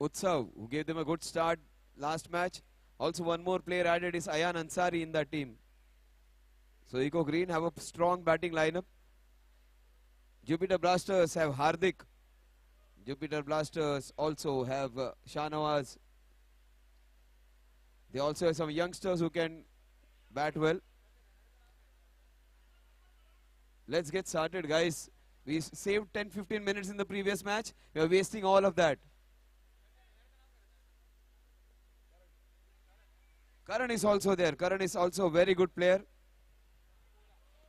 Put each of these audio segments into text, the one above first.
Utsav, who gave them a good start last match. Also, one more player added is Ayan Ansari in that team. So, Eco Green have a strong batting lineup. Jupiter Blasters have Hardik. Jupiter Blasters also have Shahnawaz. They also have some youngsters who can bat well. Let's get started, guys. We saved 10-15 minutes in the previous match. We are wasting all of that. Karan is also there. Karan is also a very good player.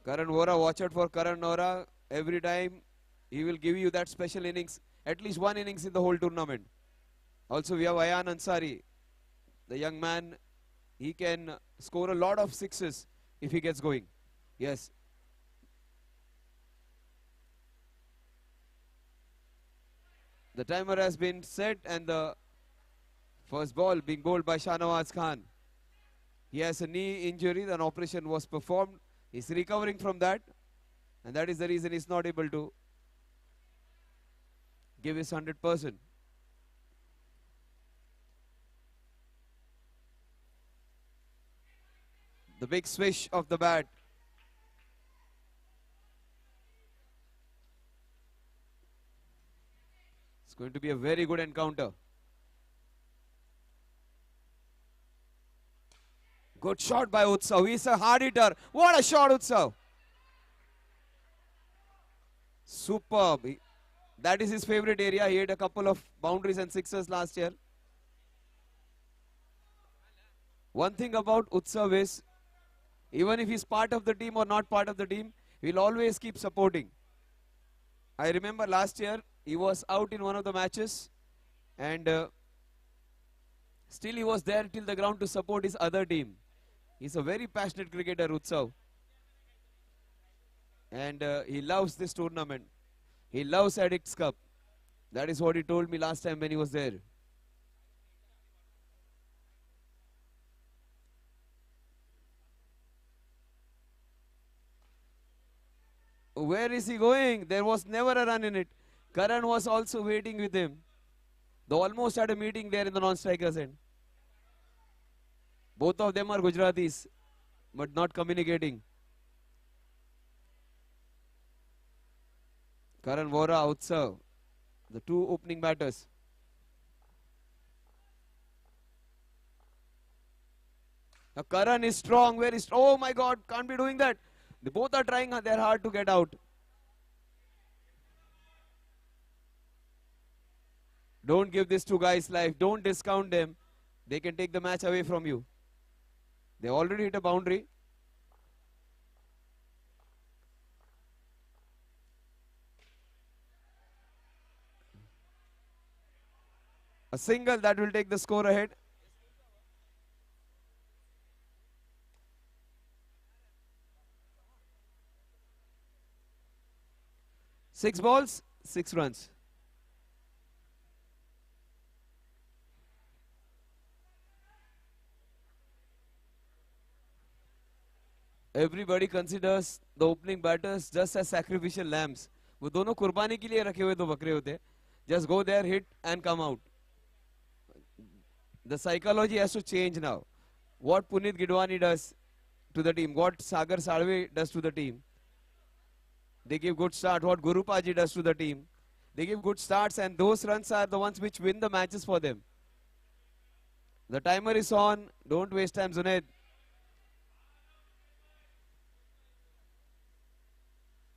Karan Vora, watch out for Karan Vora. Every time he will give you that special innings. At least one innings in the whole tournament. Also we have Ayan Ansari. The young man, he can score a lot of sixes if he gets going. Yes. The timer has been set and the first ball being bowled by Shahnawaz Khan. He has a knee injury. An operation was performed. He's recovering from that. And that is the reason he's not able to give his 100%. The big swish of the bat. It's going to be a very good encounter. Good shot by Utsav. He's a hard hitter. What a shot, Utsav. Superb. That is his favorite area. He had a couple of boundaries and sixes last year. One thing about Utsav is, even if he's part of the team or not part of the team, he'll always keep supporting. I remember last year, he was out in one of the matches and still he was there till the ground to support his other team. He's a very passionate cricketer, Utsav. And he loves this tournament. He loves Addicts Cup. That is what he told me last time when he was there. Where is he going? There was never a run in it. Karan was also waiting with him. They almost had a meeting there in the non-strikers end. Both of them are Gujaratis, but not communicating. Karan Vora, Utsav, the two opening batters. Now Karan is strong, very strong. Oh my God, can't be doing that. They both are trying their hard to get out. Don't give these two guys life. Don't discount them. They can take the match away from you. They already hit a boundary. A single that will take the score ahead. Six balls, 6 runs. Everybody considers the opening batters just as sacrificial lambs. वो दोनों कुर्बानी के लिए रखे हुए दो बकरे होते हैं. Just go there, hit and come out. The psychology has to change now. What Punit Gidwani does to the team, what Sagar Salve does to the team. They give good start. What Guru Paji does to the team. They give good starts and those runs are the ones which win the matches for them. The timer is on. Don't waste time, Zunaid.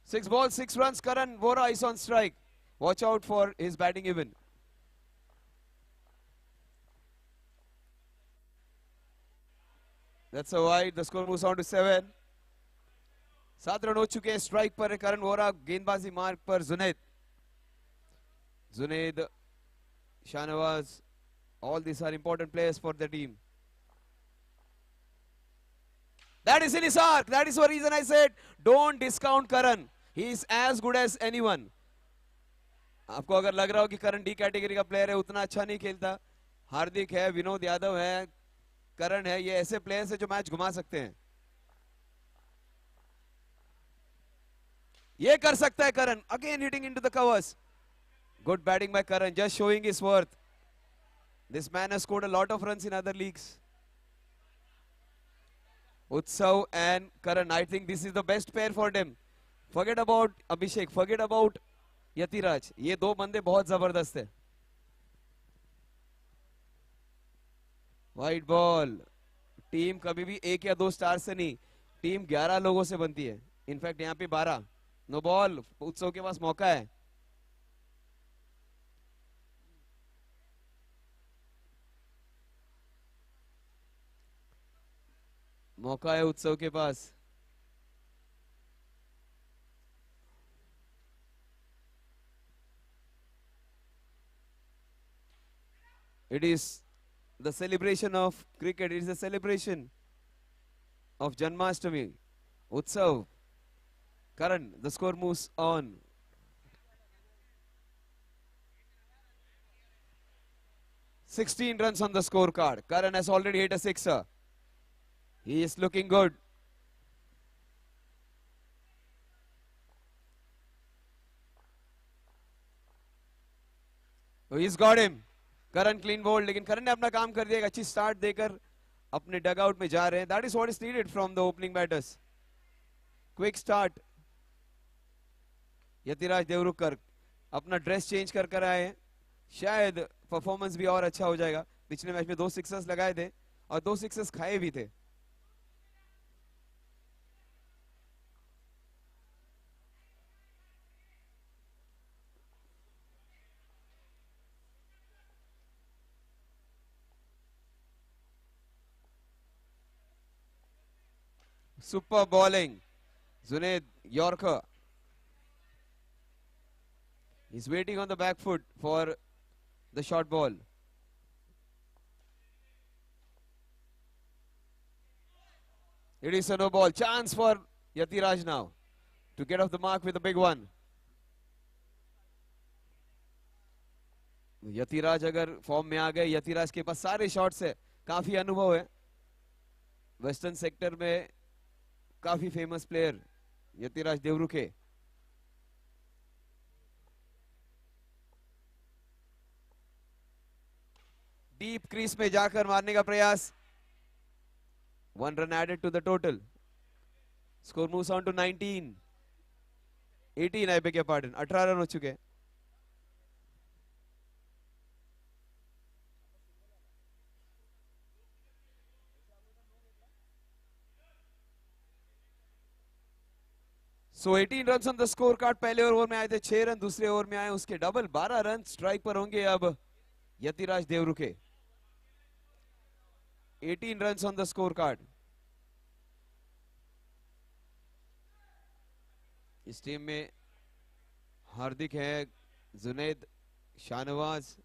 6 balls, 6 runs. Karan Vora is on strike. Watch out for his batting even. That's a wide. The score moves on to 7. 7 run हो चुके हैं strike पर करण वोरा गेंदबाजी मार्ग पर Junaid Shahnawaz all these are important players for the team. That is in his arc. That is the reason I said don't discount Karan. He is as good as anyone. आपको अगर लग रहा हो कि करण डी कैटेगरी का प्लेयर है उतना अच्छा नहीं खेलता, हार्दिक है, विनोद यादव है, करण है, ये ऐसे प्लेयर्स है जो मैच घुमा सकते हैं. ये कर सकता है करण. Again hitting into the covers. Good batting by Karan, just showing his worth. This man has scored a lot of runs in other leagues. Utsav and Karan, I think this is the best pair for them. Forget about Abhishek, forget about Yatiraj. ये दो बंदे बहुत जबरदस्त है. White ball. Team कभी भी एक या दो स्टार से नहीं, टीम 11 लोगों से बनती है. इनफैक्ट यहाँ पे 12. No ball. उत्सव के पास मौका है. मौका है उत्सव के पास. It is the celebration of cricket. It is a celebration of Janmashtami. Utsav. Karan, the score moves on. "16 runs on the scorecard. Karan has already hit a sixer. He is looking good. Oh, he's got him. Karan clean bowled, लेकिन करण ने अपना काम कर दिया. एक अच्छी start देकर अपने डगआउट में जा रहे हैं. That is what is needed from the opening batters. Quick start. Yathiraj Devrukhkar अपना ड्रेस चेंज कर कर आए हैं. शायद परफॉर्मेंस भी और अच्छा हो जाएगा. पिछले मैच में 2 सिक्सर्स लगाए थे और 2 सिक्सर्स खाए भी थे. Super bowling. Junaid Yorker. He's waiting on the back foot for the short ball. It is a no ball. Chance for Yatiraj now to get off the mark with a big one. Yathiraj अगर form में आ गए, यतिराज के पास सारे shots है, काफी अनुभव है. Western sector में काफी famous player Yatiraj Devrukhe. Deep crease में जाकर मारने का प्रयास. 1 run added to the total. Score moves on to 19. 18, I beg your pardon. 18 run हो चुके हैं. So 18 runs on the scorecard. पहले ओवर में आए थे 6 रन, दूसरे ओवर में आए उसके डबल 12 रन स्ट्राइक पर होंगे अब Yatiraj Devrukhe. 18 runs on the scorecard. इस टीम में हार्दिक है, जुनैद, शाहनवाज,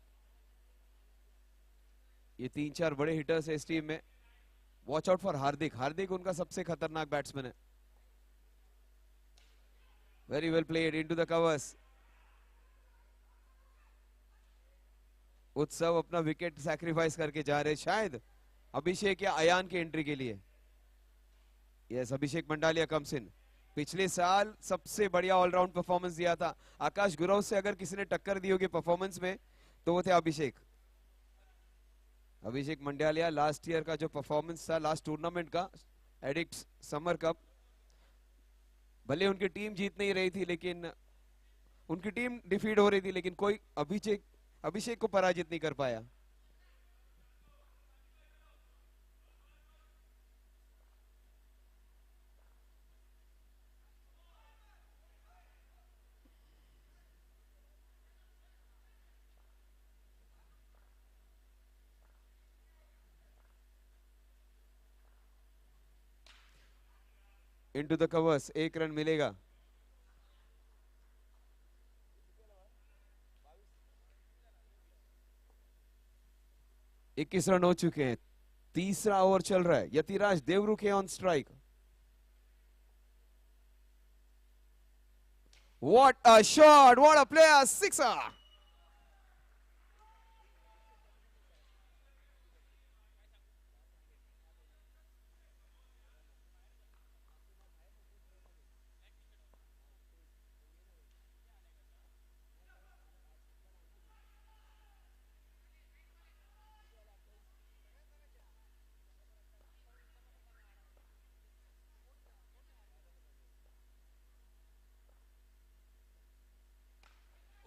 ये 3-4 बड़े हिटर्स है इस टीम में. वॉच आउट फॉर हार्दिक. हार्दिक उनका सबसे खतरनाक बैट्समैन है. Very well played into the covers. उत्सव अपना विकेट सैक्रिफाइस करके जा रहे शायद अभिषेक या अयान की एंट्री के लिए. Yes, Abhishek Mandalia comes in. पिछले साल सबसे बढ़िया ऑलराउंड परफॉर्मेंस दिया था. आकाश गुरव से अगर किसी ने टक्कर दी होगी परफॉर्मेंस में तो वो थे अभिषेक. अभिषेक मंडालिया लास्ट ईयर का जो परफॉर्मेंस था लास्ट टूर्नामेंट का एडिक्ट समर कप, भले उनकी टीम जीत नहीं रही थी लेकिन उनकी टीम डिफीट हो रही थी लेकिन कोई अभिषेक को पराजित नहीं कर पाया. Into the covers. 1 रन मिलेगा. इक्कीस रन हो चुके हैं. तीसरा ओवर चल रहा है. Yatiraj Devrukhe on strike. What a shot! What a player! Sixer!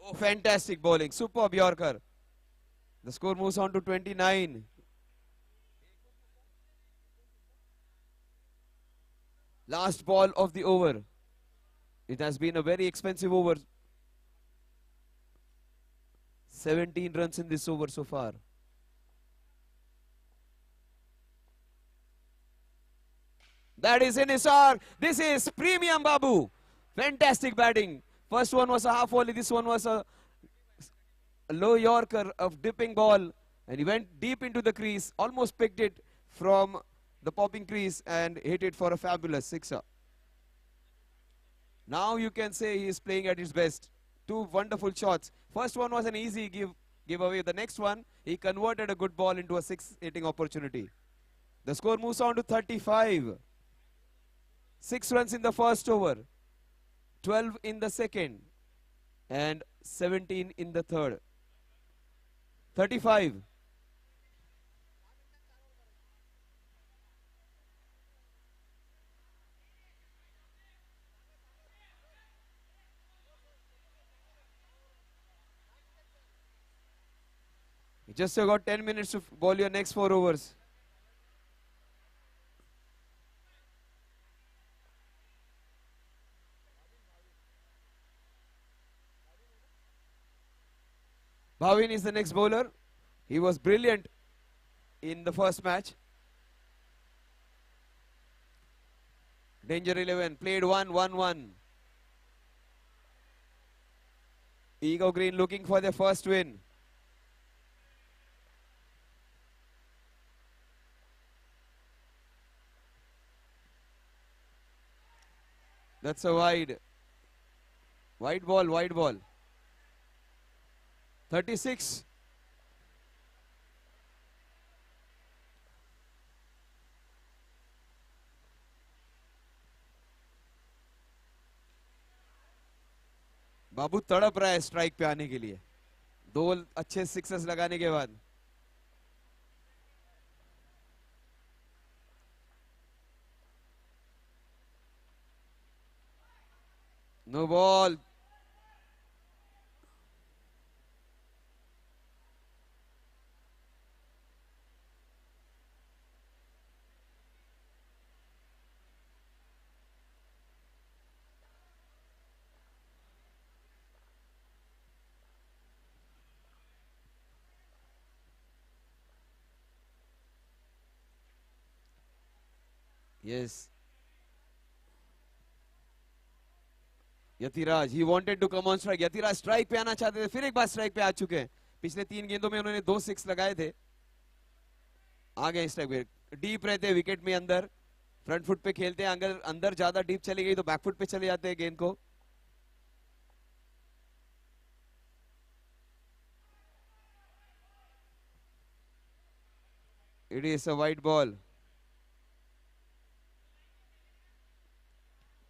Oh, fantastic bowling. Superb Yorker. The score moves on to 29. Last ball of the over. It has been a very expensive over. 17 runs in this over so far. That is Inisar. This is premium Babu. Fantastic batting. First one was a half volley. This one was a low Yorker of dipping ball. And he went deep into the crease. Almost picked it from the popping crease and hit it for a fabulous sixer. Now you can say he is playing at his best. Two wonderful shots. First one was an easy giveaway. The next one, he converted a good ball into a six hitting opportunity. The score moves on to 35. 6 runs in the first over, 12 in the second, and 17 in the third. 35. You just have got 10 minutes to bowl your next 4 overs. Bhavin is the next bowler. He was brilliant in the first match. Danger 11, played 1-1-1. Eagle Green looking for their first win. That's a wide. Wide ball, wide ball. 36. बाबू तड़प रहा है strike पे आने के लिए 2 अच्छे sixes लगाने के बाद no ball Yes. Yatiraj, he wanted to come on strike. Yatiraj strike पे आना चाहते थे, फिर एक बार स्ट्राइक पे आ चुके हैं. पिछले 3 गेंदों में उन्होंने 2 6 लगाए थे. आ गए स्ट्राइक पे. डीप रहते हैं विकेट में अंदर. फ्रंट फुट पे खेलते हैं. अगर अंदर ज्यादा डीप चली गई तो बैक फुट पे चले जाते हैं गेंद को. It is a white ball.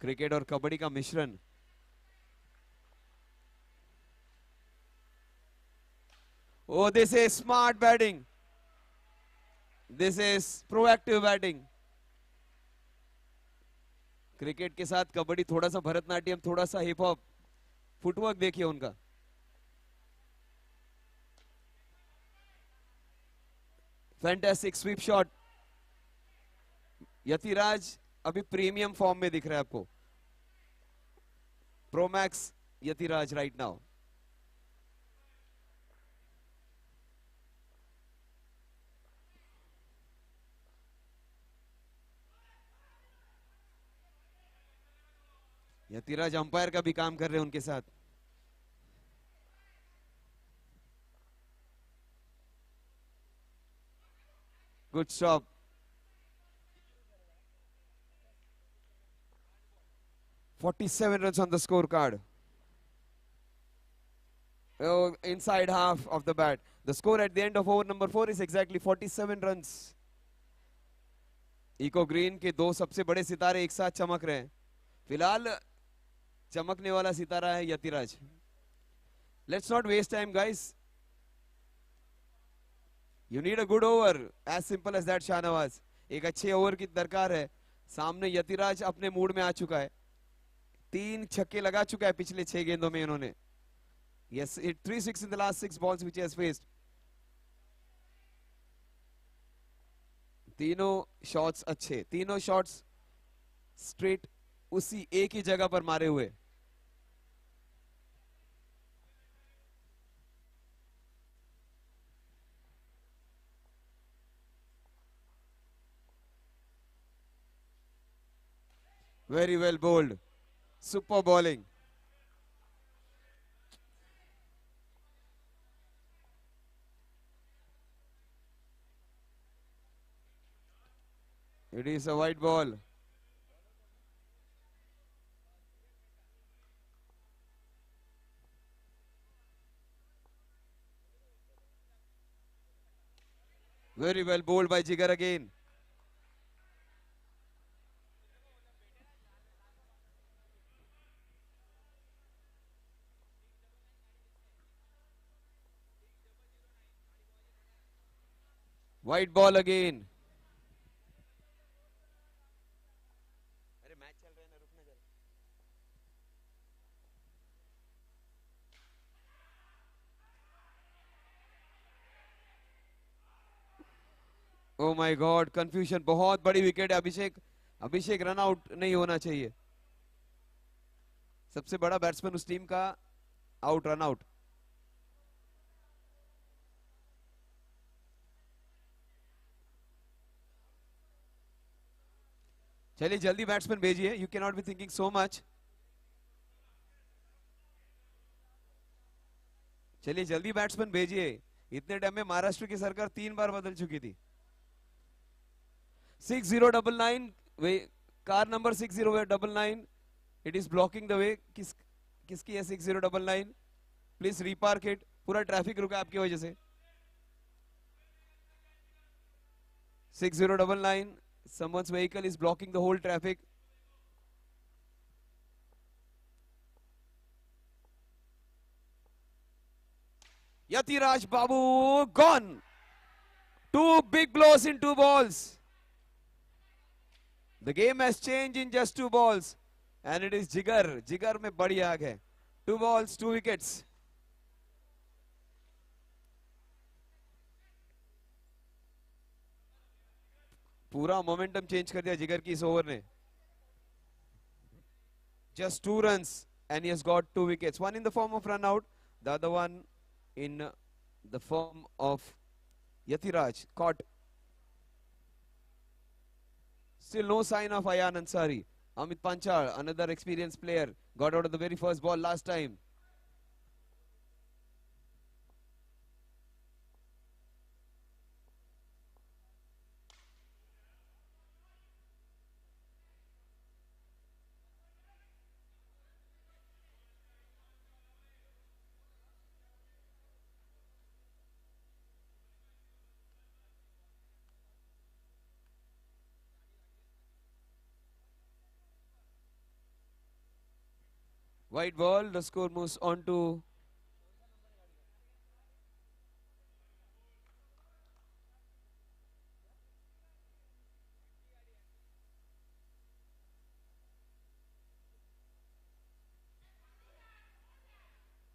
Cricket और कबड्डी का मिश्रण. Oh, this is smart batting. This is proactive batting. Cricket के साथ कबड्डी, थोड़ा सा भरतनाट्यम, थोड़ा सा हिप हॉप. फुटवर्क देखिए उनका. Fantastic sweep shot. यतिराज अभी प्रीमियम फॉर्म में दिख रहा है आपको. Promax Yatiraj right now. Yatiraj umpire का भी काम कर रहे हैं उनके साथ. Good stop. "47 runs on the scorecard." Oh, inside half of the bat. The score at the end of over number 4 is exactly 47 runs. Eco Green के 2 सबसे बड़े सितारे एक साथ चमक रहे हैं. फिलहाल चमकने वाला सितारा है Yathiraj. Let's not waste time, guys. You need a good over. As simple as that, Shahnawaz. एक अच्छे ओवर की दरकार है. सामने यतिराज अपने मूड में आ चुका है. 3 छक्के लगा चुका है पिछले 6 गेंदों में इन्होंने. Yes, it 3-6 in the last 6 balls which he has faced. तीनों शॉट्स अच्छे, तीनों शॉट्स स्ट्रेट उसी एक ही जगह पर मारे हुए. Very well bowled. Super bowling. It is a white ball. Very well bowled by Jigar again. White ball again. Oh my God, confusion. बहुत बड़ी विकेट है. अभिषेक, अभिषेक रन आउट नहीं होना चाहिए. सबसे बड़ा बैट्समैन उस टीम का आउट, रन आउट. चलिए जल्दी बैट्समैन भेजिए. You can not be thinking so much. चलिए जल्दी बैट्समैन भेजिए. इतने टाइम में महाराष्ट्र की सरकार 3 बार बदल चुकी थी. 6099 car number 6099. It is blocking the way. किसकी है 6099? Please repark it. पूरा ट्रैफिक रुका आपकी वजह से. 6099. Someone's vehicle is blocking the whole traffic. Yatiraj Babu gone. 2 big blows in 2 balls. The game has changed in just 2 balls. And it is Jigar. Jigar में बड़ी आग है. 2 balls, 2 wickets. पूरा मोमेंटम चेंज कर दिया जिगर की इस ओवर ने. Just 2 runs and he has got 2 wickets. One in the form of run out, the other one in the form of Yatiraj caught. Still no sign of Ayan Ansari. Amit Panchal, another experienced player, got out of the very first ball last time. White ball, the score moves on to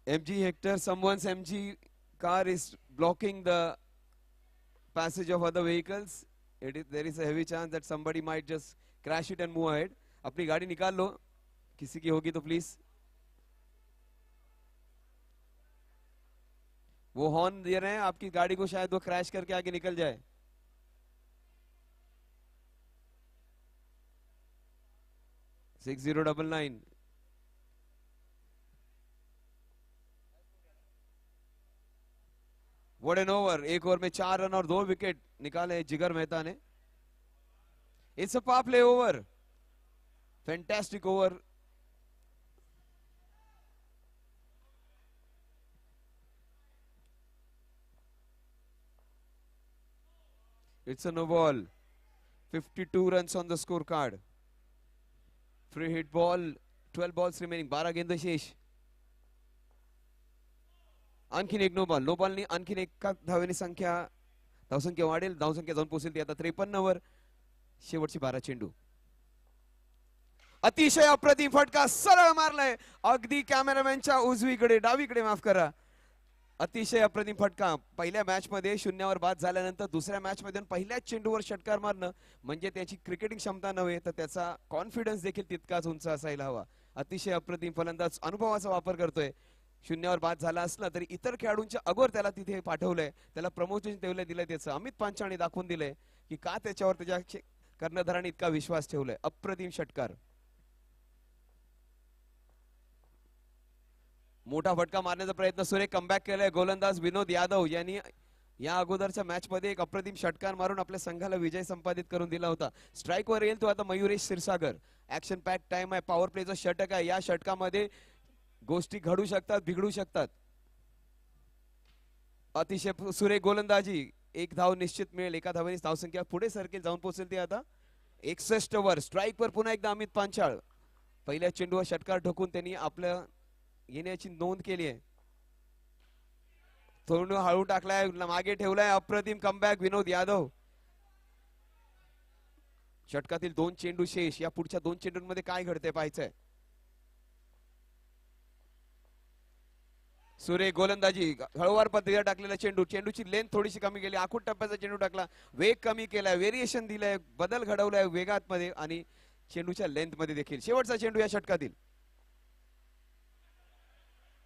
MG Hector. Someone's MG car is blocking the passage of other vehicles. There is a heavy chance that somebody might just crash it and move ahead. अपनी गाड़ी निकाल लो. किसी की होगी तो please. वो horn दे रहे हैं आपकी गाड़ी को, शायद वो क्रैश करके आगे निकल जाए. सिक्स 6099. What an over. एक ओवर में 4 रन और 2 विकेट निकाले जिगर मेहता ने. It's a power play over. Fantastic over. It's a no ball. 52 runs on the scorecard. Free hit ball. 12 balls remaining. 12 गेंद शेष. आणखीन एक नो बॉल. नो बॉल नाही, आणखीन एक धावेची संख्या, धावसंख्या वाढेल. धावसंख्या जाऊन पोहोचेल ती आता 53 वर. शेवटची 12 चेंडू. अतिशय अप्रतिम फटका सरळ मारलाय अगदी कॅमेरामॅनच्या उजवीकडे डावीकडे माफ करा. अतिशय अप्रतिम फटका. पहिल्या मॅच मध्ये शून्यावर बाद झाल्यानंतर दुसऱ्या मॅच मध्ये पहिल्याच चेंडूवर षटकार मारणं म्हणजे त्याची क्रिकेटिंग क्षमता नव्हे तर त्याचा कॉन्फिडन्स देखील तितकाच उंच असायला हवा. अतिशय अप्रतिम फलंदाज अनुभवाचा वापर करतोय. शून्यावर बाद झाला असला तरी इतर खेळाडूंच्या अगोदर त्याला तिथे पाठवलंय, त्याला प्रमोशन दिलंय त्याचं. अमित पांचाळने दाखवून दिलंय की का त्याच्यावर त्याच्या कर्णधाराने इतका विश्वास ठेवलाय. अप्रतिम षटकार. मोठा फटका मारण्याचा प्रयत्न सुरेख कमबॅक केलाय गोलंदाज विनोद यादव यांनी. या अगोदरच्या मॅच मध्ये एक अप्रतिम षटकार मारून आपल्या संघाला विजय संपादित करून दिला होता. स्ट्राइक वर येईल तो आता Mayuresh Kshirsagar. Action pack time आहे. पॉवर प्लेचा षटक आहे. या षटकामध्ये गोष्टी घडू शकतात, बिघडू शकतात. अतिशय सुरेख गोलंदाजी. एक धाव निश्चित मिळेल. एका धावेने धावसंख्या पुढे सरकेल, जाऊन पोहोचेल ती आता 61 वर. स्ट्राइक वर पुन्हा एकदा अमित पांचाळ. पहिल्या चेंडूवर षटकार ठोकून त्यांनी आपल्या येण्याची नोंद केली आहे. थोडं हळू टाकलाय, मागे ठेवलाय. अप्रतिम कमबॅक विनोद यादव. षटकातील 2 चेंडू शेष. या पुढच्या 2 चेंडूंमध्ये काय घडते पाहायचंय. सुरेख गोलंदाजी. हळूवार पद्धतीने टाकलेला चेंडू. चेंडूची लेंथ थोडीशी कमी केली. आखूड टप्प्याचा चेंडू टाकला. वेग कमी केलाय, व्हेरिएशन दिलंय, बदल घडवलाय वेगात मध्ये आणि चेंडूच्या लेंथ मध्ये देखील. शेवटचा चेंडू या षटकातील.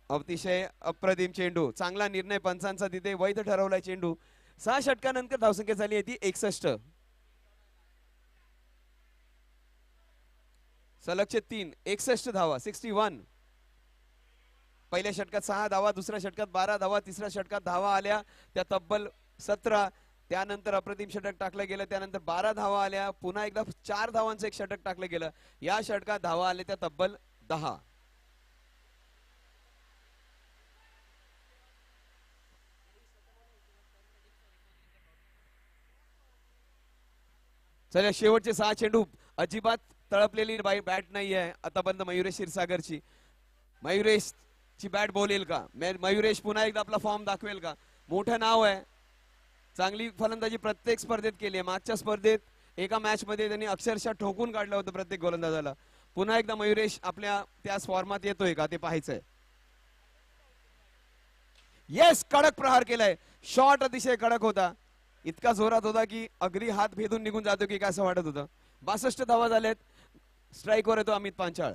अतिशय अप्रतिम चेंडू. चांगला निर्णय पंचांचा तिथे. वैध ठरवलाय चेंडू. 6 षटकानंतर धावसंख्या झाली आहे ती 61. सलगचे 3 61 धावा. 61. पहिल्या षटकात 6 धावा, दुसऱ्या षटकात 12 धावा, तिसऱ्या षटकात धावा आल्या त्या तब्बल 17. त्यानंतर अप्रतिम षटक टाकलं गेलं. त्यानंतर 12 धावा आल्या. पुन्हा एकदा 4 धावांचं एक षटक टाकलं गेलं. या षटकात धावा आल्या त्या तब्बल 10. चला शेवटचे 6 चेंडू. अजिबात तळपलेली बॅट नाहीये आतापर्यंत मयुरेश क्षीरसागरची. मयुरेश ची बॅट बोलेल का? मयुरेश पुन्हा एकदा आपला फॉर्म दाखवेल का? मोठं नाव आहे. चांगली फलंदाजी प्रत्येक स्पर्धेत केली आहे. मागच्या स्पर्धेत एका मॅच मध्ये त्यांनी अक्षरशः ठोकून काढलं होतं प्रत्येक गोलंदाजाला. पुन्हा एकदा मयुरेश आपल्या त्याच फॉर्मात येतोय का ते पाहायचंय. येस, कडक प्रहार केलाय. शॉट अतिशय कडक होता. इतका जोरात होता की अगदी हात भेदून निघून जातो की काय असं वाटत होतं. 62 धावा झाल्यात. स्ट्राइक वर येतो अमित पांचाळ.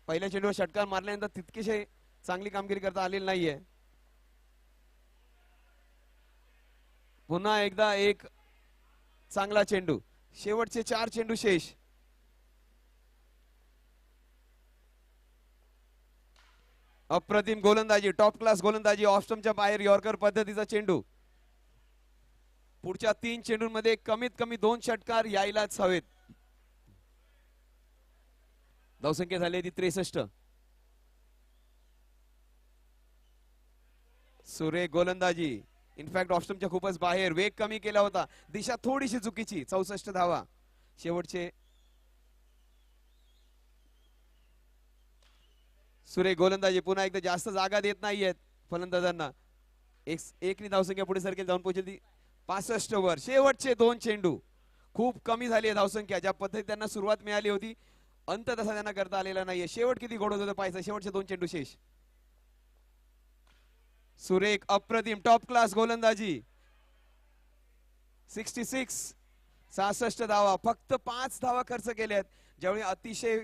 पहिल्या चेंडूवर षटकार मारल्यानंतर तितकीशी चांगली कामगिरी करता आलेली नाहीये. पुन्हा एकदा एक चांगला चेंडू. शेवटचे 4 चेंडू शेष. अप्रतिम गोलंदाजी. टॉप क्लास गोलंदाजी. ऑफस्टमच्या बाहेर यॉर्कर पद्धतीचा चेंडू. पुढच्या 3 चेंडूंमध्ये कमीत कमी 2 षटकार यायलाच हवेत. धावसंख्या झाली ती 63. सुरेख गोलंदाजी. इनफॅक्ट ऑफस्टमच्या खूपच बाहेर. वेग कमी केला होता. दिशा थोडीशी चुकीची. 64 धावा. शेवटचे सुरेख गोलंदाजी. पुन्हा एकदा जास्त जागा देत नाहीयेत फलंदाजांना. एकनी धावसंख्या पुढे सरकेल, जाऊन पोहोचेल ती 65 वर. शेवटचे 2 चेंडू. खूप कमी झाली आहे धावसंख्या. ज्या पद्धतीने त्यांना सुरुवात मिळाली होती अंत तसा त्यांना करता आलेला नाहीये. शेवट किती घोडत होतं पाहायचं. शेवटचे 2 चेंडू शेष. सुरेख अप्रतिम टॉप क्लास गोलंदाजी. 66. 66 धावा. फक्त 5 धावा खर्च केल्यात. ज्यावेळी अतिशय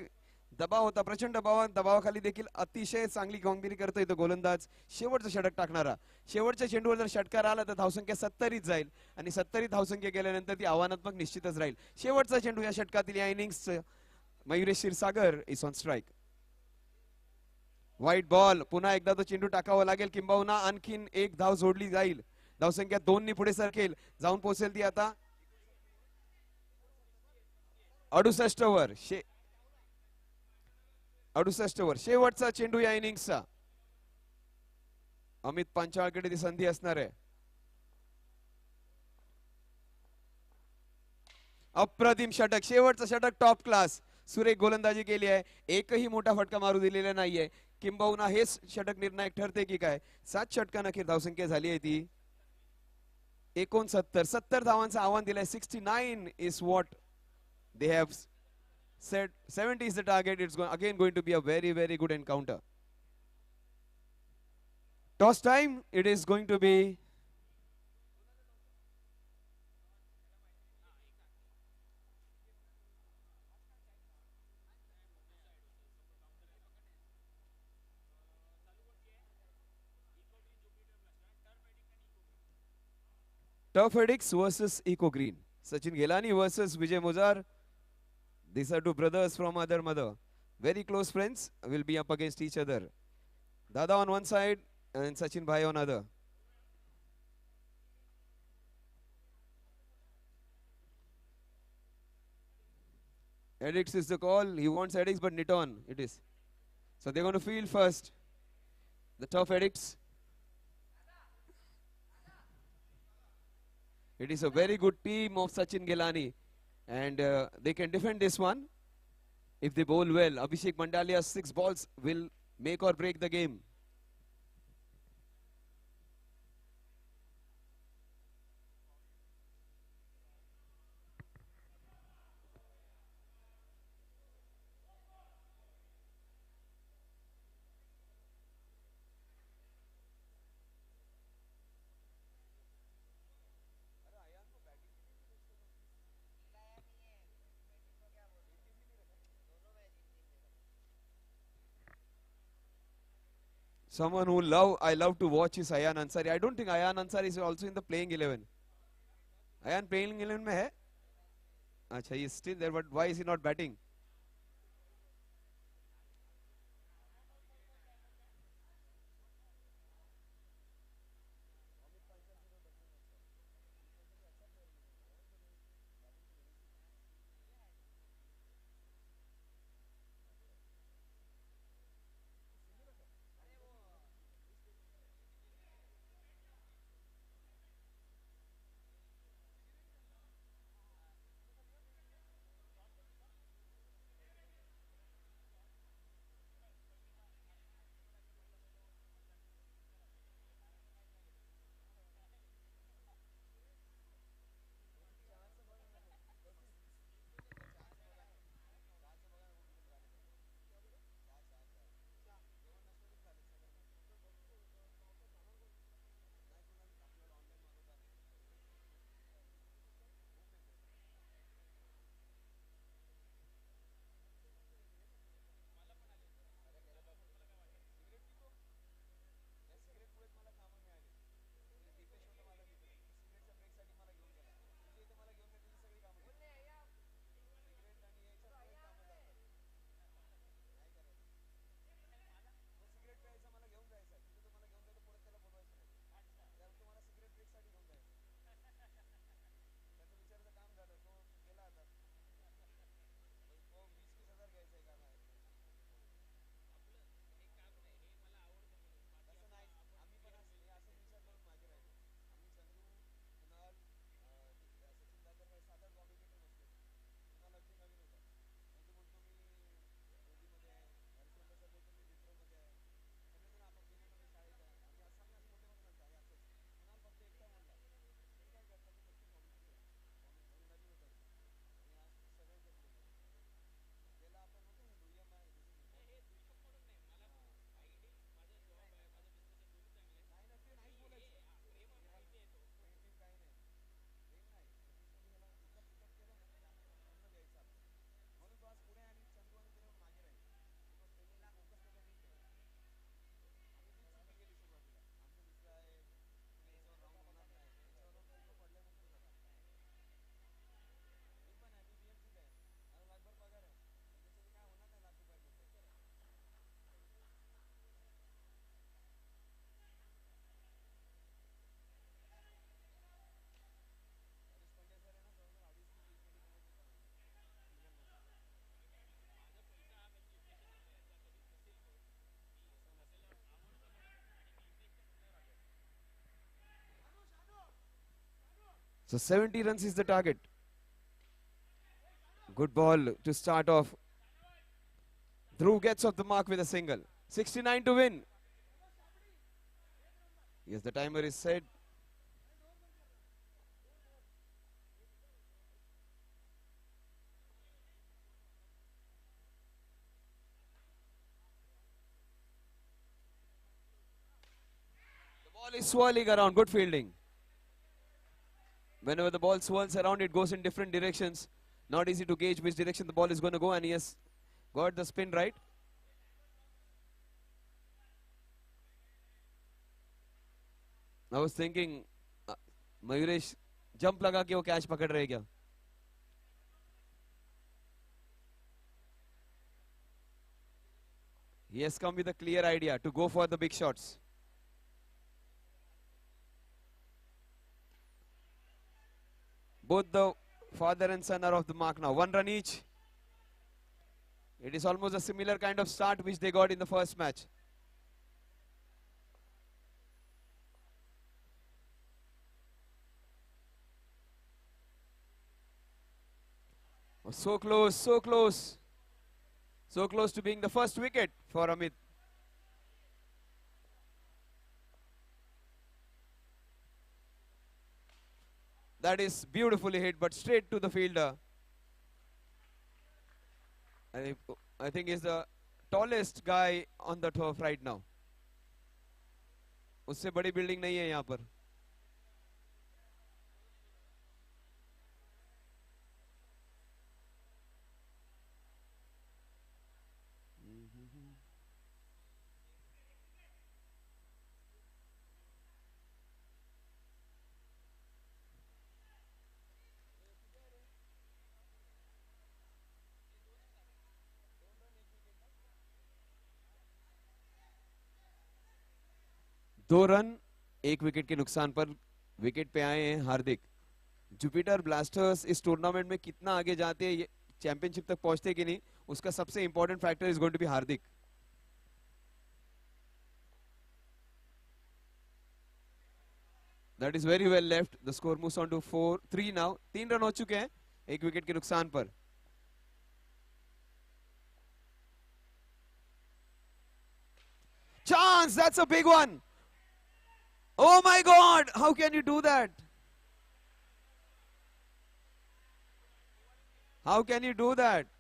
दबाव होता, प्रचंड दबावाखाली देखील अतिशय चांगली कामगिरी करतोय तो गोलंदाज. शेवटचं षटक टाकणारा. शेवटच्या चेंडूवर जर षटकार आला तर धावसंख्या 70 जाईल आणि 70 धावसंख्या गेल्यानंतर ती आव्हानात्मक निश्चितच राहील. शेवटचा चेंडू या षटकातील या innings. Mayuresh Kshirsagar is on strike. White ball. पुन्हा एकदा तो चेंडू टाकावा लागेल, किंबहुना आणखीन एक धाव जोडली जाईल. धावसंख्या 2 नी पुढे सरकेल, जाऊन पोहोचेल ती आता 68 वर. 68 वर. शेवटचा चेंडू या इनिंग्सचा. अमित पांचाळकडे ती संधी असणार आहे. अप्रतिम षटक. शेवटचं षटक टॉप क्लास. सुरेख गोलंदाजी केली आहे. एकही मोठा फटका मारू दिलेला नाहीये. किंबहुना हेच षटक निर्णायक ठरते की काय. 7 षटकांअखेर धावसंख्या झाली आहे ती 69. 70 धावांचं आव्हान दिलंय. 69 is what they have Said 70 is the target. It's again going to be a very, very good encounter. Toss time. It is going to be Turf Addicts versus Eco Green. Sachin Gelani versus Vijay Muzar. These are two brothers from other mother. Very close friends will be up against each other. Dada on one side and Sachin Bhai on other. Addicts is the call. He wants Addicts, but Niton it is. So they're going to field first. The Turf Addicts. It is a very good team of Sachin Gelani. And they can defend this one if they bowl well. Abhishek Mandalia's 6 balls will make or break the game. Someone who I love to watch is Ayan Ansari. I don't think Ayan Ansari is also in the playing 11. Ayan playing 11 में है? अच्छा, he is still there, but why is he not batting? So 70 runs is the target. Good ball to start off. Dhruv gets off the mark with a single. 69 to win. Yes, the timer is set. Ball is swirling around. Good fielding. Whenever the ball swirls around, it goes in different directions. Not easy to gauge which direction the ball is going to go, and he has got the spin right. I was thinking, Mayuresh, jump लगा के वो catch पकड़ रहे क्या? He has come with a clear idea to go for the big shots. Both the father and son are off the mark now. 1 run each. It is almost a similar kind of start which they got in the first match. Oh, so close, so close. So close to being the first wicket for Amit. That is beautifully hit, but straight to the fielder. I think he's the tallest guy on the turf right now. उससे बड़ी building नहीं है यहाँ पर. दो run एक wicket के नुकसान पर विकेट पे आए हैं हार्दिक. जुपिटर ब्लास्टर्स इस टूर्नामेंट में कितना आगे जाते हैं, चैंपियनशिप तक पहुंचते कि नहीं, उसका सबसे important factor is going to be Hardik. That is very well left. The score moves on to 4-3 now. 3 run हो चुके हैं एक विकेट के नुकसान पर. Chance, that's a big one. Oh my God, how can you do that? How can you do that?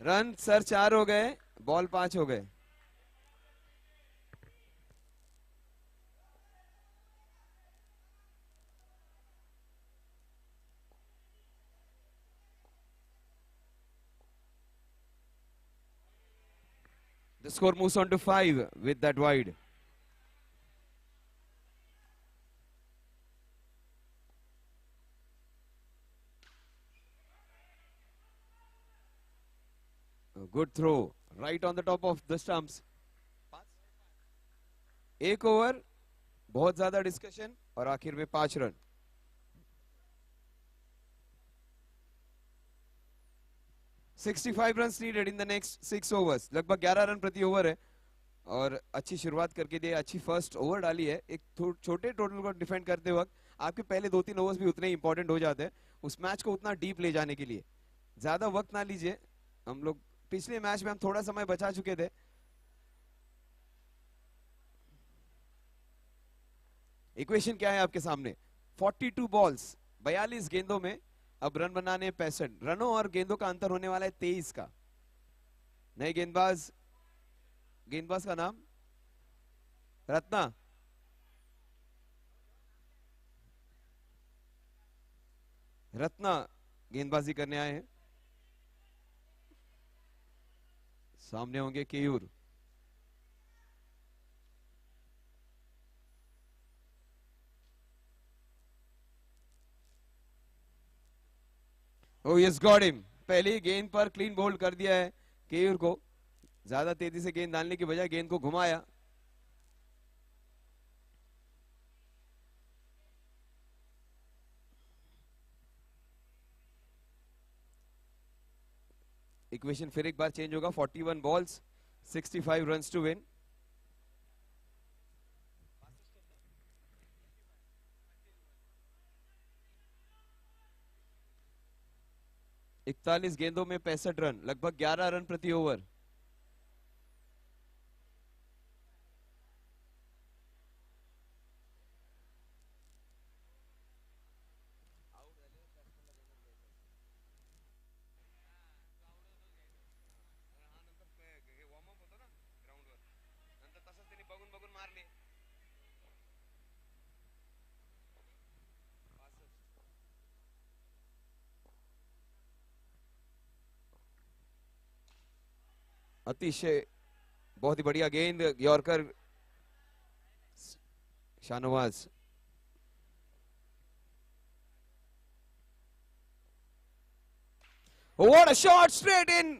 Run sir 4 हो गए, ball 5 हो गए. The score moves on to 5 with that wide. Good throw right on the top of the stumps. एक over, बहुत ज्यादा discussion और आखिर में 5 run. $65 run needed in the next 6 overs. लगभग 11 रन प्रति ओवर है और अच्छी शुरुआत करके दी, अच्छी फर्स्ट ओवर डाली है. एक छोटे टोटल को डिफेंड करते वक्त आपके पहले 2-3 ओवर्स भी उतने इंपॉर्टेंट हो जाते हैं उस मैच को उतना डीप ले जाने के लिए. ज्यादा वक्त ना लीजिए. हम लोग पिछले मैच में हम थोड़ा समय बचा चुके थे. इक्वेशन क्या है आपके सामने? 42 बॉल्स 42 गेंदों में अब रन बनाने 65 रनों और गेंदों का अंतर होने वाला है 23 का. नए गेंदबाज का नाम रत्ना. गेंदबाजी करने आए हैं. सामने होंगे Keyur. Oh, yes, got him. पहली गेंद पर क्लीन बोल्ड कर दिया है केयूर को. ज्यादा तेजी से गेंद डालने की बजाय गेंद को घुमाया. इक्वेशन फिर एक बार चेंज होगा. 41 बॉल्स 65 रन्स टू विन. इकतालीस गेंदों में 65 रन, लगभग 11 रन प्रति ओवर. अतिशय बहुत ही बढ़िया गेंद. Yorker Shahnawaz. What a shot, straight in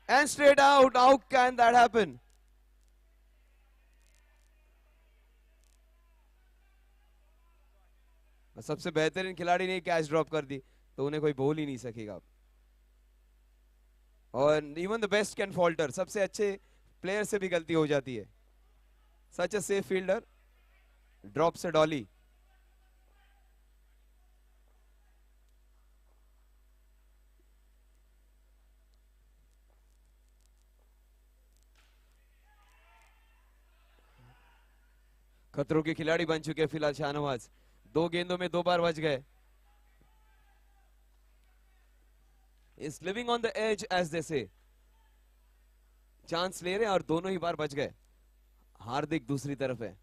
and straight out. How can that happen? सबसे बेहतरीन खिलाड़ी ने कैच ड्रॉप कर दी तो उन्हें कोई बोल ही नहीं सकेगा. और even the best can falter. सबसे अच्छे प्लेयर से भी गलती हो जाती है. सच अ सेफ फील्डर. ड्रॉप से डॉली. खतरों के खिलाड़ी बन चुके हैं फिलहाल शाहनवाज. 2 गेंदों में 2 बार बच गए. Is living on the edge as they say. Chance ले रहे हैं और दोनों ही बार बच गए. हार्दिक दूसरी तरफ है.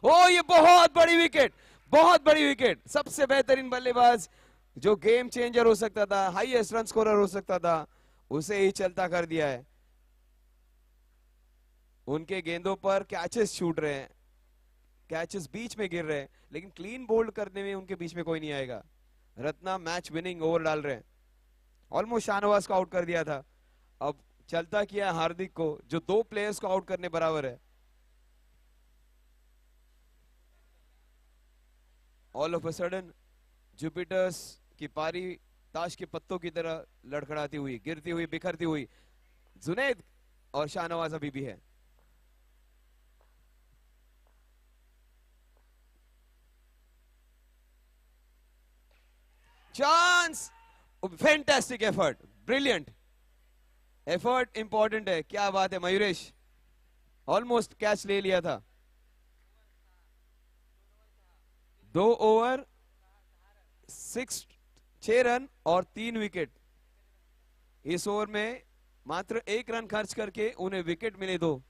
ओ ये बहुत बड़ी विकेट. बहुत बड़ी विकेट. सबसे बेहतरीन बल्लेबाज जो गेम चेंजर हो सकता था, हाईएस्ट रन स्कोरर हो सकता था, उसे ही चलता कर दिया है. उनके गेंदों पर कैचेस छूट रहे हैं. कैचेस बीच में गिर रहे हैं लेकिन क्लीन बोल्ड करने में उनके बीच में कोई नहीं आएगा. रत्ना मैच विनिंग ओवर डाल रहे हैं. ऑलमोस्ट शाहनवाज को आउट कर दिया था. अब चलता किया हार्दिक को जो 2 प्लेयर्स को आउट करने बराबर है. All of a sudden Jupiter's की पारी ताश के पत्तों की तरह लड़खड़ाती हुई, गिरती हुई, बिखरती हुई. जुनैद और शाहनवाज अभी भी है. Chance. Fantastic effort. Brilliant effort. Important है. क्या बात है मयूरेश. ऑलमोस्ट कैच ले लिया था. 2 ओवर 6 रन और 3 विकेट. इस ओवर में मात्र 1 रन खर्च करके उन्हें विकेट मिले 2.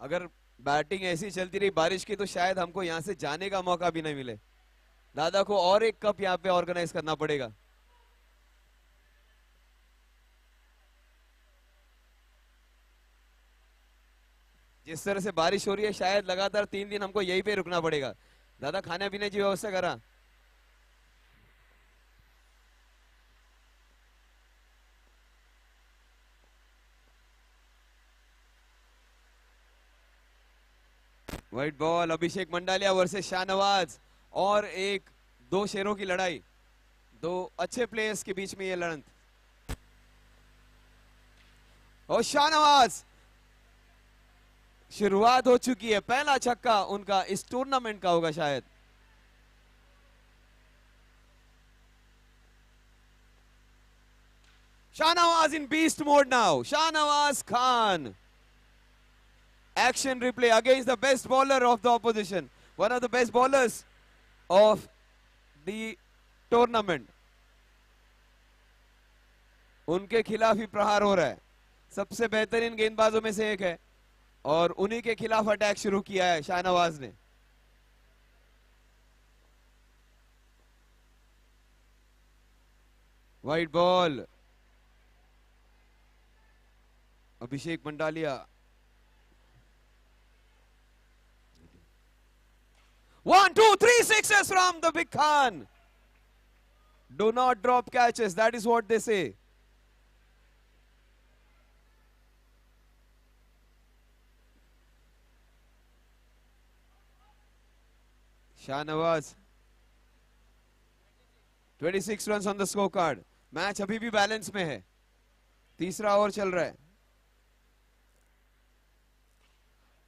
अगर बैटिंग ऐसी चलती रही बारिश की तो शायद हमको यहां से जाने का मौका भी नहीं मिले. दादा को और एक कप यहां पे ऑर्गेनाइज करना पड़ेगा. जिस तरह से बारिश हो रही है शायद लगातार 3 दिन हमको यहीं पे रुकना पड़ेगा। दादा खाने पीने की व्यवस्था करा। व्हाइट बॉल, अभिषेक मंडालिया वर्सेस शाहनवाज, और एक दो शेरों की लड़ाई, दो अच्छे प्लेयर्स के बीच में ये लड़त। और शाहनवाज, शुरुआत हो चुकी है, पहला छक्का उनका इस टूर्नामेंट का होगा शायद। Shahnawaz in beast mode now. Shahnawaz Khan. Action replay against the best bowler of the opposition. One of the best bowlers of the tournament. उनके खिलाफ ही प्रहार हो रहा है। सबसे बेहतरीन गेंदबाजों में से एक है और उन्हीं के खिलाफ अटैक शुरू किया है शाहनवाज ने। Wide ball, Abhishek Mandalia. 1, 2, 3 sixes from the Big Khan. Do not drop catches, that is what they say. Shahnawaz, 26 runs on the scorecard. Match अभी भी बैलेंस में है, तीसरा ओवर चल रहा है।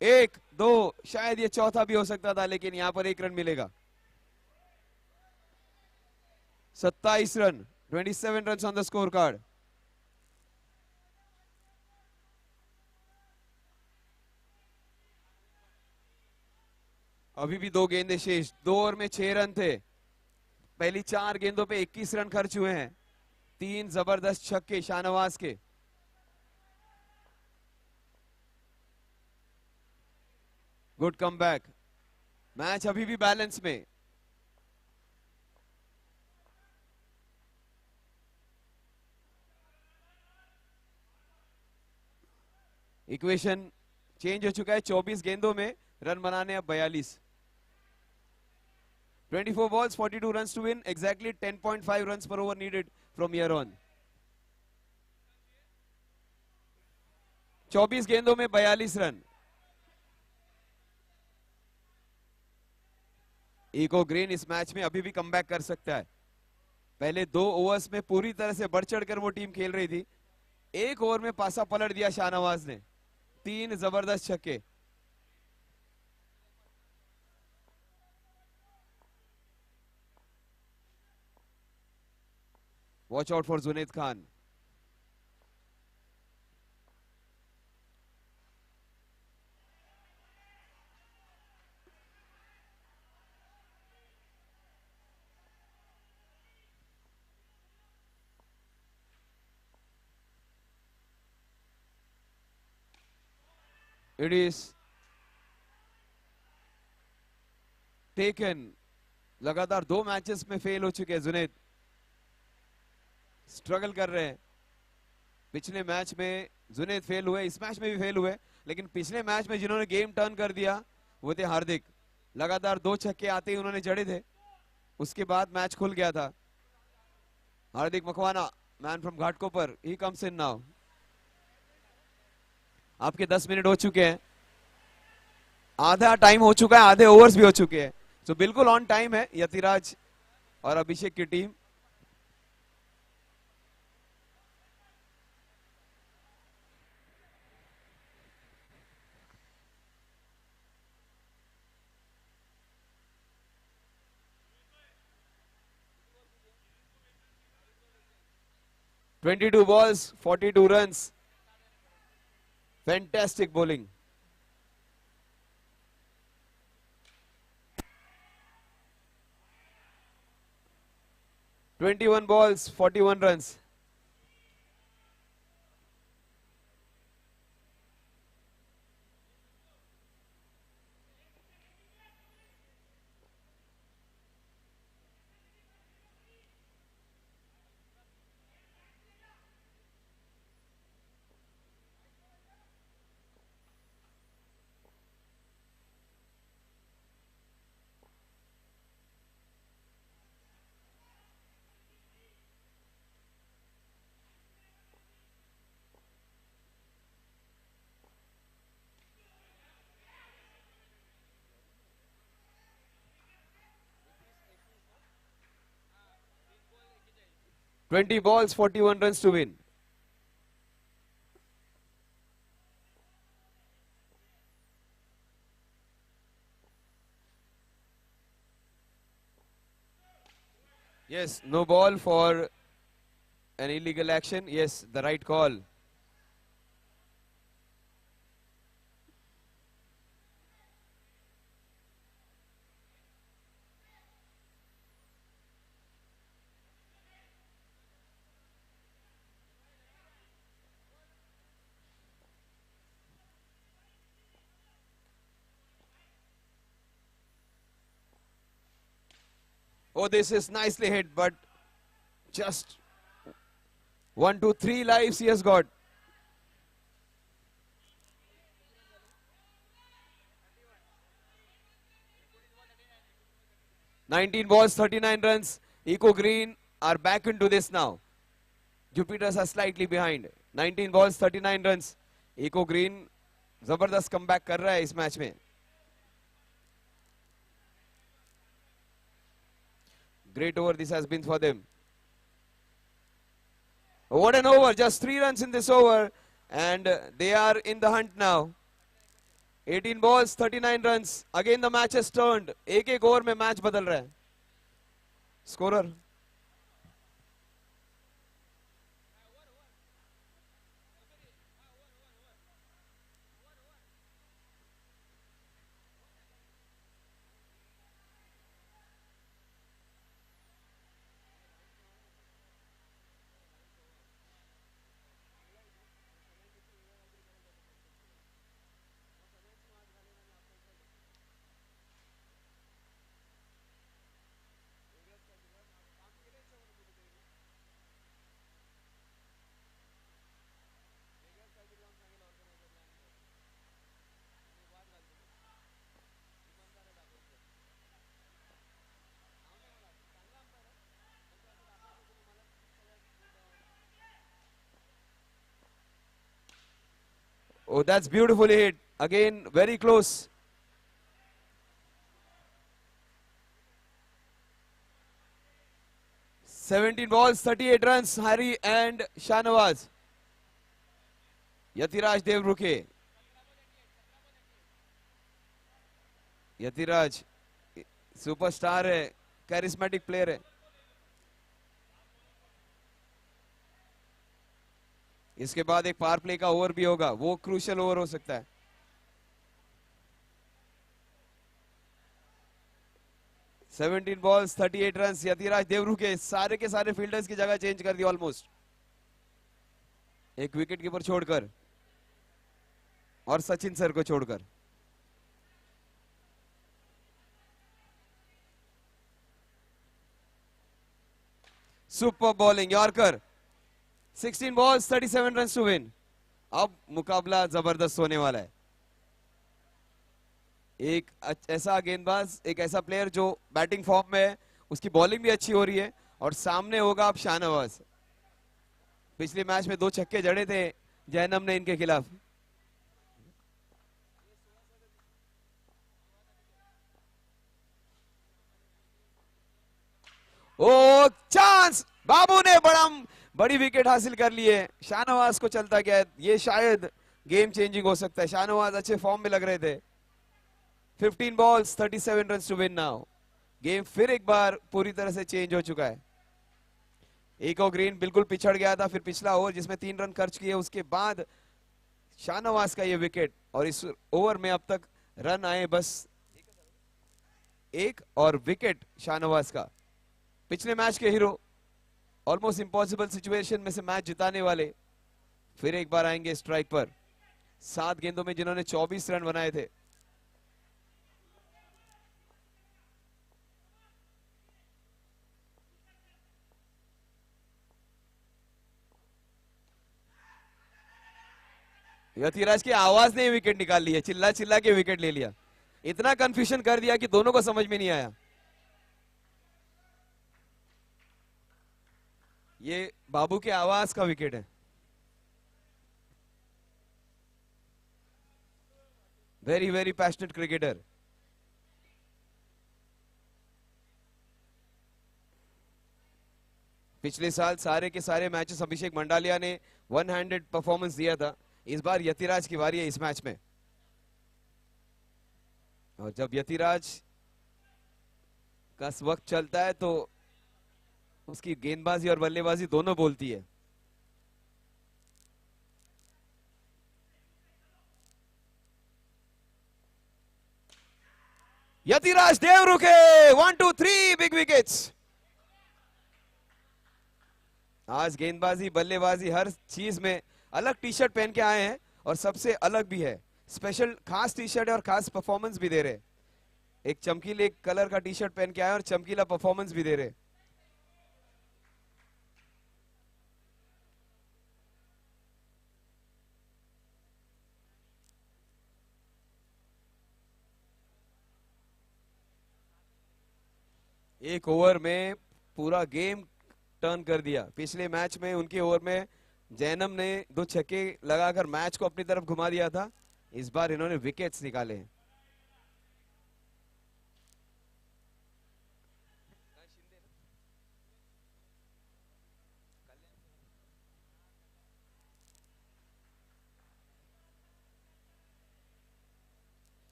1, 2, शायद ये चौथा भी हो सकता था, लेकिन यहां पर 1 रन मिलेगा। 27 run, 27 runs on the scorecard. अभी भी 2 गेंदें शेष, 2 ओवर में 6 रन थे। पहली 4 गेंदों पे 21 रन खर्च हुए हैं। 3 जबरदस्त छक्के शाहनवाज के। गुड कमबैक, मैच अभी भी बैलेंस में। इक्वेशन चेंज हो चुका है, 24 गेंदों में रन बनाने अब 42। 24 balls, 42 runs to win. Exactly 10.5 runs per over needed from here on. 24 गेंदों में 42 रन। इको ग्रीन इस मैच में अभी भी कमबैक कर सकता है। पहले 2 ओवर्स में पूरी तरह से बढ़ चढ़कर वो टीम खेल रही थी। 1 ओवर में पासा पलट दिया शाहनवाज ने। 3 जबरदस्त छक्के। Watch out for Zunaid Khan. It is taken. लगातार 2 मैचेस में फेल हो चुके हैं जुनैद, स्ट्रगल कर रहे हैं। पिछले मैच में जुनैद फेल हुए, इस मैच में भी फेल हुए, लेकिन पिछले मैच में जिन्होंने गेम टर्न कर दिया वो थे हार्दिक। लगातार 2 छक्के आते ही उन्होंने जड़े थे, उसके बाद मैच खुल गया था। Hardik Makwana, man from Ghatkopar, he comes in now. आपके 10 मिनट हो चुके हैं, आधा टाइम हो चुका है, आधे ओवर्स भी हो चुके हैं, तो बिल्कुल ऑन टाइम है यतिराज और अभिषेक की team. Twenty-two balls, 42 runs. Fantastic bowling. Twenty-one balls, 41 runs. 20 balls, 41 runs to win. Yes, no ball for an illegal action. Yes, the right call. Oh, this is nicely hit, but just 1, 2, 3 lives he has got. "19 balls, 39 runs. Eco Green are back into this now. Jupiters are slightly behind. 19 balls, 39 runs. Eco Green जबरदस्त comeback कर रहा है इस match में. Great over this has been for them. What an over, just 3 runs in this over, and they are in the hunt now. 18 balls, 39 runs. Again the match has turned. एक over में match बदल रहा है. Scorer. Oh, that's beautifully hit. Again, very close. "17 balls, 38 runs. Harry and Shahnawaz. Yatiraj Devrukhe. Yatiraj superstar है, charismatic player है. इसके बाद एक पावर प्ले का ओवर भी होगा, वो क्रूशियल ओवर हो सकता है. "17 balls, 38 runs. यतिराज देवरुखे सारे के सारे फील्डर्स की जगह चेंज कर दी ऑलमोस्ट, एक विकेट कीपर छोड़कर और सचिन सर को छोड़कर. Super bowling yorker. 16 balls, 37 runs to win. अब मुकाबला जबरदस्त होने वाला है. एक ऐसा गेंदबाज, एक ऐसा प्लेयर जो बैटिंग फॉर्म में है, उसकी बॉलिंग भी अच्छी हो रही है, और सामने होगा अब शाहनवाज. पिछले मैच में 2 छक्के जड़े थे जैनम ने इनके खिलाफ. ओ चांस, बाबू ने बड़ी विकेट हासिल कर ली है. शाहनवाज को चलता गया, ये शायद गेम चेंजिंग हो सकता है. शाहनवाज अच्छे फॉर्म में लग रहे थे. 15 balls, 37 runs to win now. Game फिर एक बार पूरी तरह से चेंज हो चुका है. एको ग्रीन बिल्कुल पिछड़ गया था, फिर पिछला ओवर जिसमें 3 रन खर्च किए, उसके बाद शाहनवाज का ये विकेट, और इस ओवर में अब तक रन आए बस 1 और विकेट शाहनवाज का. पिछले मैच के हीरो, ऑलमोस्ट इंपॉसिबल सिचुएशन में से मैच जिताने वाले, फिर एक बार आएंगे स्ट्राइक पर. 7 गेंदों में जिन्होंने 24 रन बनाए थे. यतिराज की आवाज ने विकेट निकाल ली है, चिल्ला चिल्ला के विकेट ले लिया. इतना कंफ्यूजन कर दिया कि दोनों को समझ में नहीं आया. ये बाबू के आवाज का विकेट है. Very very passionate cricketer. पिछले साल सारे के सारे मैचेस अभिषेक मंडालिया ने वन हैंडेड परफॉर्मेंस दिया था। इस बार यतिराज की बारी है इस मैच में, और जब यतिराज का वक्त चलता है तो उसकी गेंदबाजी और बल्लेबाजी दोनों बोलती है। Yatiraj Devrukhe 1 2 3 big wickets. आज गेंदबाजी बल्लेबाजी हर चीज में अलग टी शर्ट पहन के आए हैं, और सबसे अलग भी है, स्पेशल खास टी शर्ट है और खास परफॉर्मेंस भी दे रहे। एक चमकीले कलर का टी शर्ट पहन के आए और चमकीला परफॉर्मेंस भी दे रहे। एक ओवर में पूरा गेम टर्न कर दिया। पिछले मैच में उनके ओवर में जैनम ने 2 छक्के लगाकर मैच को अपनी तरफ घुमा दिया था। इस बार इन्होंने विकेट्स निकाले हैं।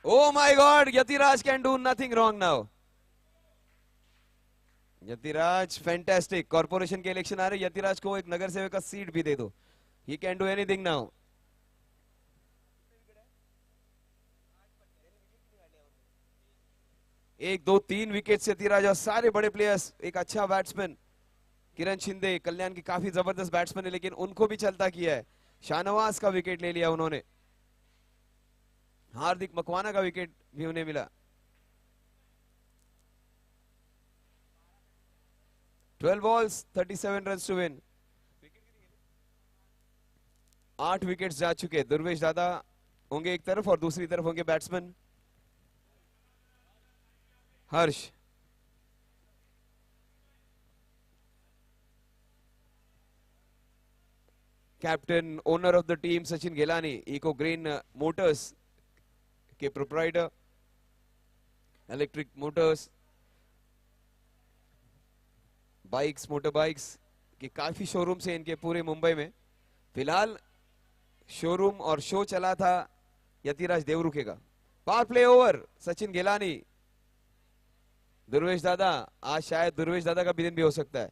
Oh my God, Yatiraj can do nothing wrong now. Yatiraj fantastic. Corporation के इलेक्शन आ रहे, यतिराज को एक नगर सेवक का सीट भी दे दो। He can do anything now. एक दो तीन विकेट से यतिराज और सारे बड़े प्लेयर्स। एक अच्छा बैट्समैन किरण शिंदे कल्याण की काफी जबरदस्त बैट्समैन है, लेकिन उनको भी चलता किया है। शाहनवाज का विकेट ले लिया उन्होंने, हार्दिक मकवाना का विकेट भी उन्हें मिला। 12 balls 37 runs to win। 8 wickets जा चुके। दुर्वेश दादा होंगे एक तरफ और दूसरी तरफ होंगे batsman Harsh. Captain owner of the team Sachin Gelani, Eco Green Motors के proprietor, electric motors, bikes motor bikes के काफी शोरूम्स हैं इनके पूरे मुंबई में। फिलहाल शोरूम और शो चला था यतिराज देवरुखे का। Power play over Sachin Gelani, Durvesh Dada. आज शायद दुर्वेश दादा का भी दिन भी हो सकता है।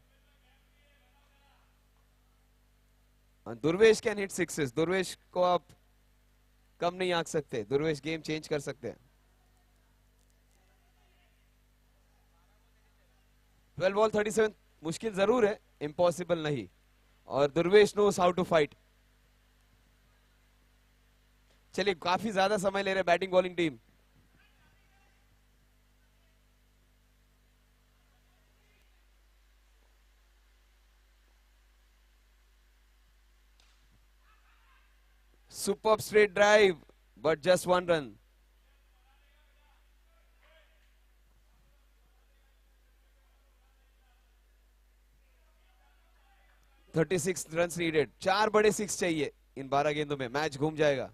Durvesh can hit sixes. Durvesh को आप कम नहीं आंक सकते। दुर्वेश गेम चेंज कर सकते हैं। 12 बॉल 37 मुश्किल जरूर है, इम्पॉसिबल नहीं। और Durvesh knows how to fight. चलिए, काफी ज्यादा समय ले रहे batting bowling team. Superb straight drive, but just 1 run. $36 runs needed। 4 बड़े 6 चाहिए इन 12 गेंदों में, मैच घूम जाएगा।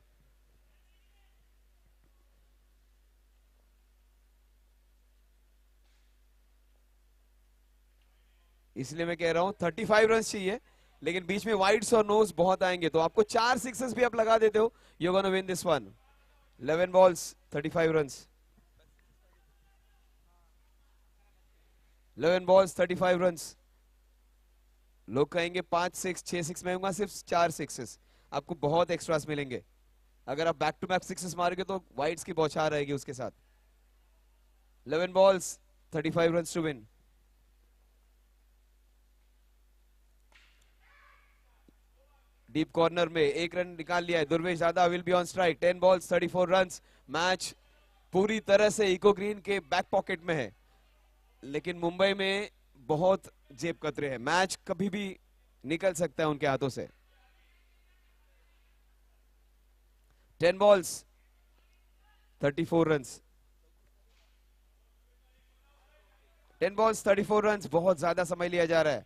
इसलिए मैं कह रहा हूं 35 रन चाहिए, लेकिन बीच में वाइड्स और नोज बहुत आएंगे, तो आपको 4 सिक्सेस भी आप लगा देते हो, you gonna win this one. 11 balls 35 runs। 11 balls 35 runs। लोग कहेंगे 5 6 6 6 में होगा, सिर्फ 4 सिक्सेस। आपको बहुत एक्स्ट्रास मिलेंगे। अगर आप बैक टू बैक सिक्सेस मारोगे तो वाइड्स की बौछार रहेगी उसके साथ। 11 balls 35 runs to win। Deep corner में 1 रन निकाल लिया है। दुर्वेश दादा will be on strike. 10 balls 34 runs। Match पूरी तरह से इको ग्रीन के बैक पॉकेट में है, लेकिन मुंबई में बहुत जेब कतरे हैं। मैच कभी भी निकल सकता है उनके हाथों से। 10 balls 34 runs। 10 balls 34 runs, बहुत ज्यादा समय लिया जा रहा है।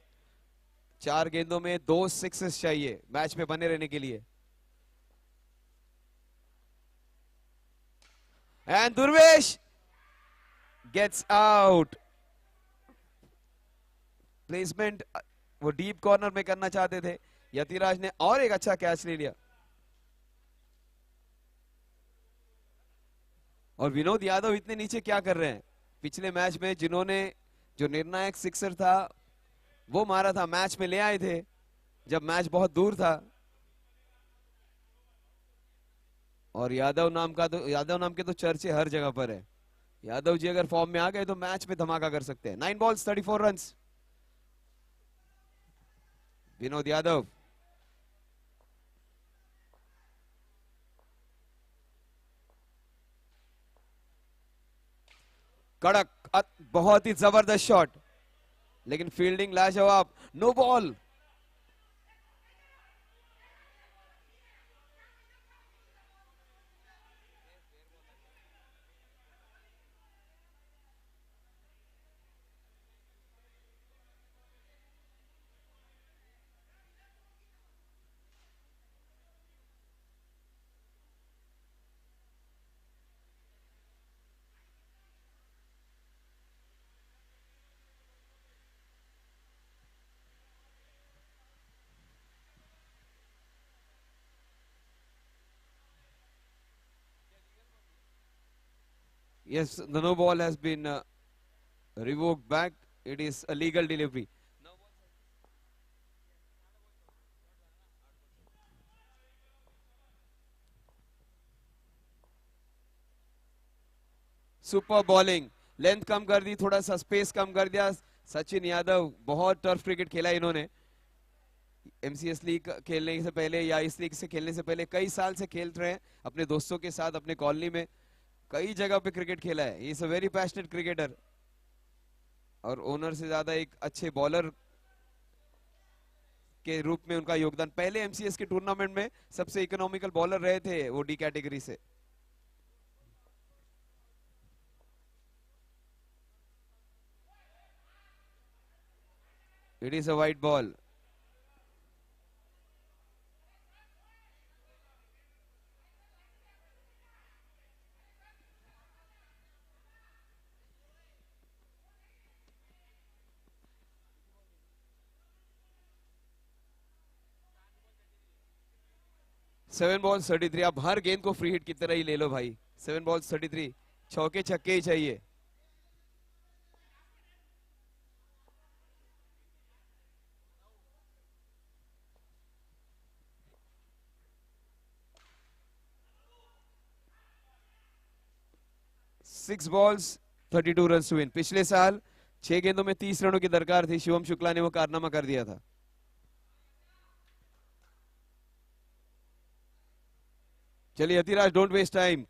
4 गेंदों में 2 सिक्सेस चाहिए मैच में बने रहने के लिए। And Durvesh gets out. Placement वो डीप कॉर्नर में करना चाहते थे, यतिराज ने और एक अच्छा कैच ले लिया। और विनोद यादव इतने नीचे क्या कर रहे हैं? पिछले मैच में जिन्होंने जो निर्णायक सिक्सर था वो मारा था, मैच में ले आए थे जब मैच बहुत दूर था। और यादव नाम के तो चर्चे हर जगह पर है। यादव जी अगर फॉर्म में आ गए तो मैच में धमाका कर सकते हैं। 9 बॉल्स 34 रन्स विनोद यादव। कड़क बहुत ही जबरदस्त शॉट, लेकिन फील्डिंग लाजवाब। No ball. Yes, the no ball has been revoked back. It is a legal delivery. Super bowling, length कम कर दी, थोड़ा सा स्पेस कम कर दिया। सचिन यादव बहुत टर्फ क्रिकेट खेला इन्होंने। एमसीएस लीग खेलने से पहले या इस लीग से खेलने से पहले कई साल से खेल रहे हैं अपने दोस्तों के साथ, अपने कॉलोनी में कई जगह पे क्रिकेट खेला है। Is a very passionate cricketer और ओनर से ज्यादा एक अच्छे बॉलर के रूप में उनका योगदान। पहले एमसीएस के टूर्नामेंट में सबसे इकोनॉमिकल बॉलर रहे थे वो डी कैटेगरी से। It is a wide ball. Seven ball 33। आप हर गेंद को फ्री हिट की तरह ही ले लो भाई। 7 बॉल 33, चौके छक्के ही चाहिए। Six balls 32 run to win. पिछले साल 6 गेंदों में 30 रनों की दरकार थी, शिवम शुक्ला ने वो कारनामा कर दिया था। चलिए Yatiraj, don't waste time.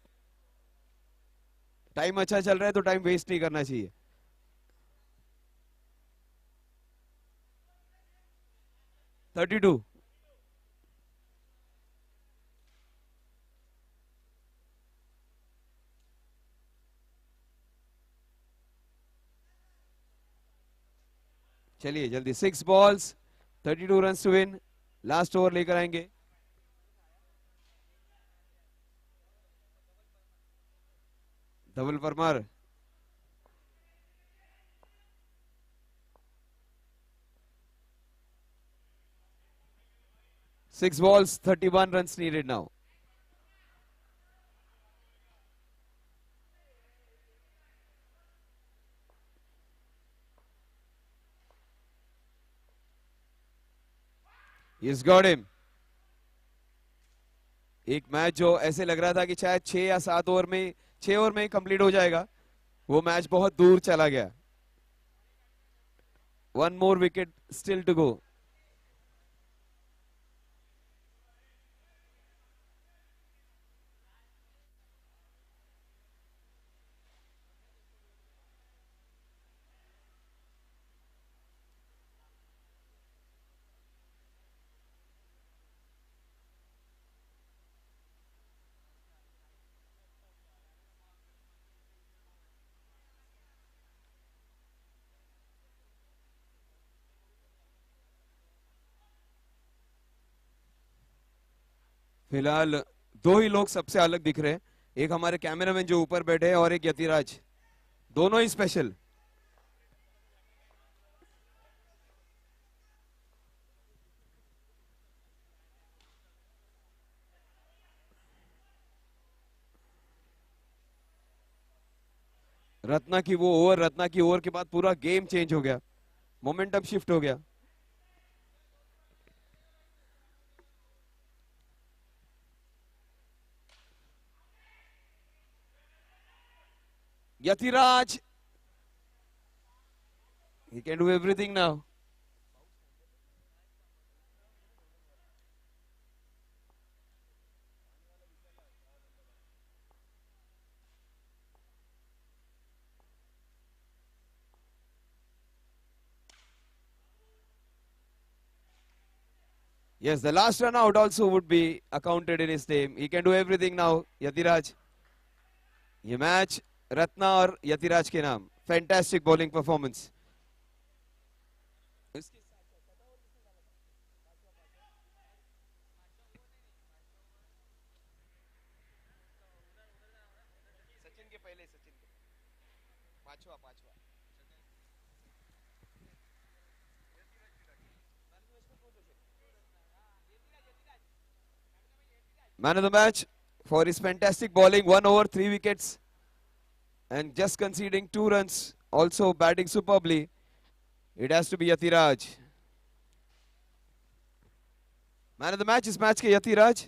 Time अच्छा चल रहा है तो टाइम वेस्ट नहीं करना चाहिए। Thirty two. चलिए जल्दी। 6 balls 32 run to win. Last over लेकर आएंगे। Dhaval Parmar. 6 balls 31 runs needed now. He's got him. एक मैच जो ऐसे लग रहा था कि शायद 6 या 7 ओवर में 6 ओवर में कंप्लीट हो जाएगा, वो मैच बहुत दूर चला गया। 1 more wicket still to go. फिलहाल दो ही लोग सबसे अलग दिख रहे हैं, एक हमारे कैमरामैन जो ऊपर बैठे हैं और एक यतिराज, दोनों ही स्पेशल। रत्ना की वो ओवर, रत्ना की ओवर के बाद पूरा गेम चेंज हो गया, मोमेंटम शिफ्ट हो गया. Yatiraj, he can do everything now. Yes, the last run out also would be accounted in his name. He can do everything now, Yatiraj. ये मैच रत्ना और यतिराज के नाम. Fantastic bowling performance. Man of the match for his fantastic bowling, 1 over 3 wickets, and just conceding 2 runs. Also batting superbly. It has to be Yatiraj. Man of the match is match ke Yatiraj.